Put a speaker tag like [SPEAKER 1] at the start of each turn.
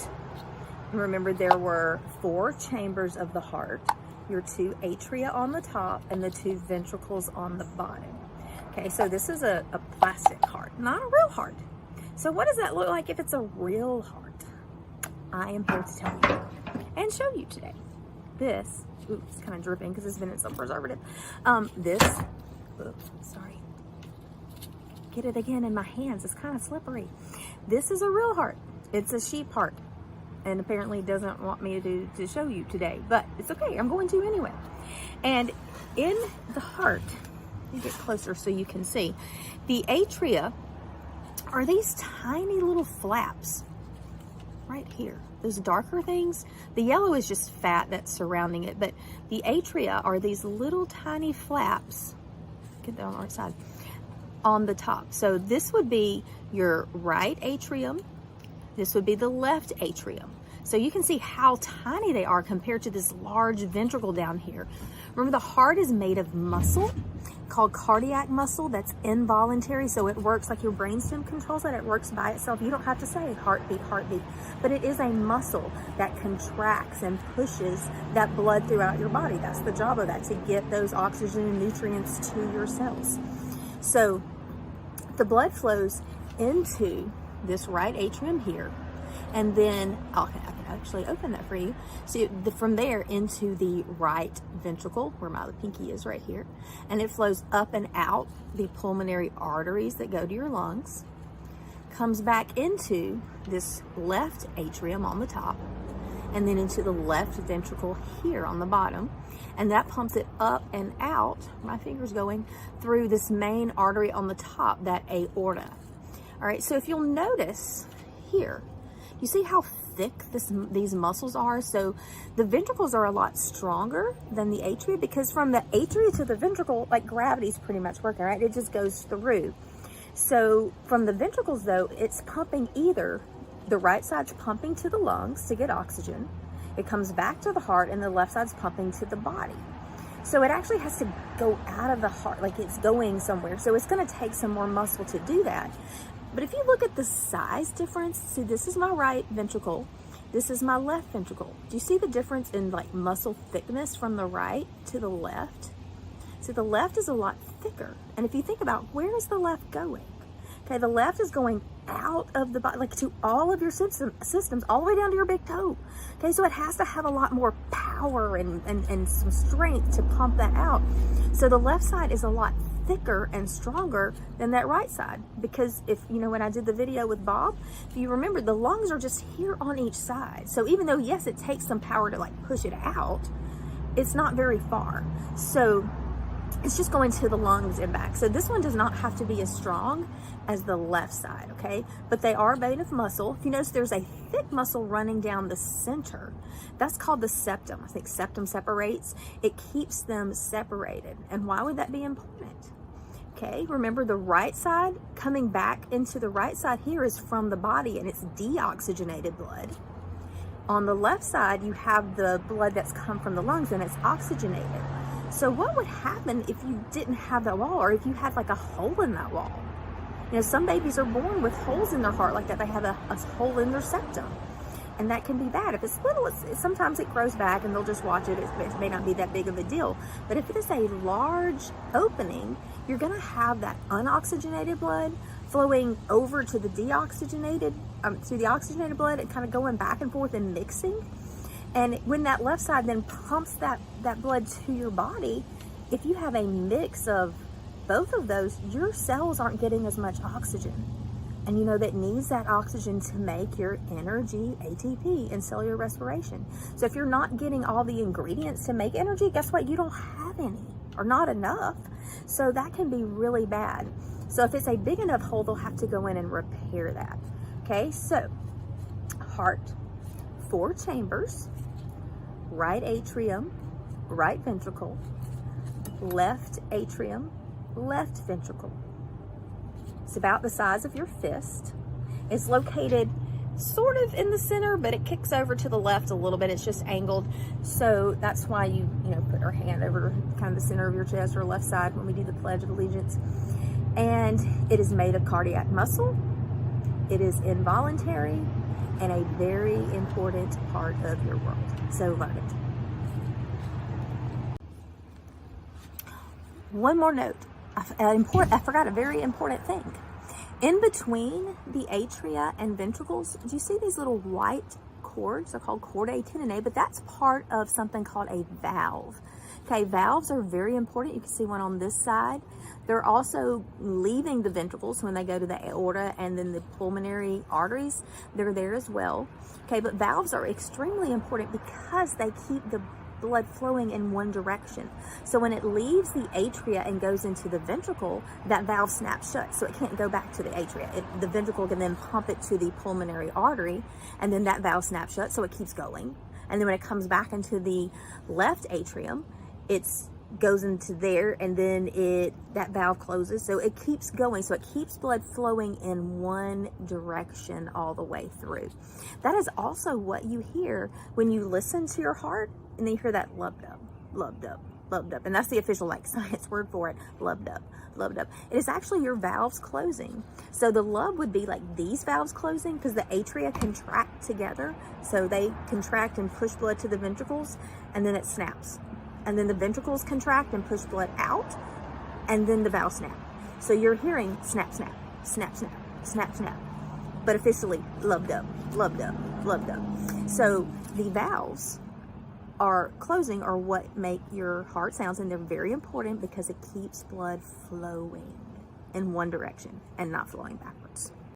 [SPEAKER 1] heart. Remember, there were 4 chambers of the heart, your 2 atria on the top and the 2 ventricles on the bottom. Okay, so this is a plastic heart, not a real heart. So what does that look like if it's a real heart? I am here to tell you and show you today. This, ooh, it's kind of dripping because it's been in some preservative. Sorry. Get it again in my hands, it's kind of slippery. This is a real heart. It's a sheep heart. And apparently doesn't want me to show you today, but it's okay, I'm going to anyway. And in the heart, let me get closer so you can see, the atria are these tiny little flaps right here. Those darker things, the yellow is just fat that's surrounding it, but the atria are these little tiny flaps, get that on the right side, on the top. So this would be your right atrium, this would be the left atrium. So you can see how tiny they are compared to this large ventricle down here. Remember, the heart is made of muscle called cardiac muscle that's involuntary. So it works like your brainstem controls it. It works by itself. You don't have to say heartbeat, heartbeat, but it is a muscle that contracts and pushes that blood throughout your body. That's the job of that, to get those oxygen and nutrients to your cells. So the blood flows into this right atrium here, and then I can actually open that for you. So from there into the right ventricle, where my pinky is right here, and it flows up and out the pulmonary arteries that go to your lungs, comes back into this left atrium on the top, and then into the left ventricle here on the bottom, and that pumps it up and out, my finger's going, through this main artery on the top, that aorta. All right, so if you'll notice here, you see how thick these muscles are? So the ventricles are a lot stronger than the atria, because from the atria to the ventricle, like gravity's pretty much working, right? It just goes through. So from the ventricles though, it's pumping either, the right side's pumping to the lungs to get oxygen, it comes back to the heart, and the left side's pumping to the body. So it actually has to go out of the heart, like it's going somewhere. So it's gonna take some more muscle to do that. But if you look at the size difference, see, this is my right ventricle, this is my left ventricle. Do you see the difference in like muscle thickness from the right to the left? So the left is a lot thicker. And if you think about, where is the left going? Okay, the left is going out of the body, like to all of your systems, all the way down to your big toe. Okay, so it has to have a lot more power and some strength to pump that out. So the left side is a lot thicker and stronger than that right side, because if you know, when I did the video with Bob, if you remember, the lungs are just here on each side. So even though yes, it takes some power to like push it out, it's not very far. So it's just going to the lungs and back. So this one does not have to be as strong as the left side, okay? But they are made of muscle. If you notice, there's a thick muscle running down the center. That's called the septum. I think septum separates. It keeps them separated. And why would that be important? Okay, remember, the right side coming back into the right side here is from the body, and it's deoxygenated blood. On the left side, you have the blood that's come from the lungs, and it's oxygenated. So what would happen if you didn't have that wall, or if you had like a hole in that wall? You know, some babies are born with holes in their heart like that. They have a hole in their septum, and that can be bad. If it's little, sometimes it grows back and they'll just watch it. It may not be that big of a deal. But if it is a large opening, you're gonna have that unoxygenated blood flowing over to the deoxygenated, to the oxygenated blood, and kind of going back and forth and mixing. And when that left side then pumps that blood to your body, if you have a mix of both of those, your cells aren't getting as much oxygen. And you know that needs that oxygen to make your energy, ATP, and cellular respiration. So if you're not getting all the ingredients to make energy, guess what? You don't have any, or not enough. So that can be really bad. So if it's a big enough hole, they'll have to go in and repair that. Okay, so heart, 4 chambers, right atrium, right ventricle, left atrium, left ventricle. It's about the size of your fist. It's located sort of in the center, but it kicks over to the left a little bit. It's just angled. So that's why you put our hand over kind of the center of your chest or left side when we do the Pledge of Allegiance. And it is made of cardiac muscle. It is involuntary. and a very important part of your world. So learn it. One more note. I forgot a very important thing. In between the atria and ventricles, do you see these little white cords? They're called chordae tenonnae, but that's part of something called a valve. Okay, valves are very important. You can see one on this side. They're also leaving the ventricles when they go to the aorta and then the pulmonary arteries. They're there as well. Okay, but valves are extremely important because they keep the blood flowing in one direction. So when it leaves the atria and goes into the ventricle, that valve snaps shut, so it can't go back to the atria. The ventricle can then pump it to the pulmonary artery, and then that valve snaps shut, so it keeps going. And then when it comes back into the left atrium, it goes into there, and then that valve closes, so it keeps going. So it keeps blood flowing in one direction all the way through. That is also what you hear when you listen to your heart, and then you hear that lub-dub, lub-dub, lub-dub. And that's the official science word for it, lub-dub, lub-dub. It is actually your valves closing. So the lub would be like these valves closing because the atria contract together. So they contract and push blood to the ventricles, and then it snaps. And then the ventricles contract and push blood out, and then the valve snap. So you're hearing snap, snap, snap, snap, snap, snap. But officially, lub-dub, lub-dub, lub-dub. So the valves are closing are what make your heart sounds, and they're very important because it keeps blood flowing in one direction and not flowing backwards.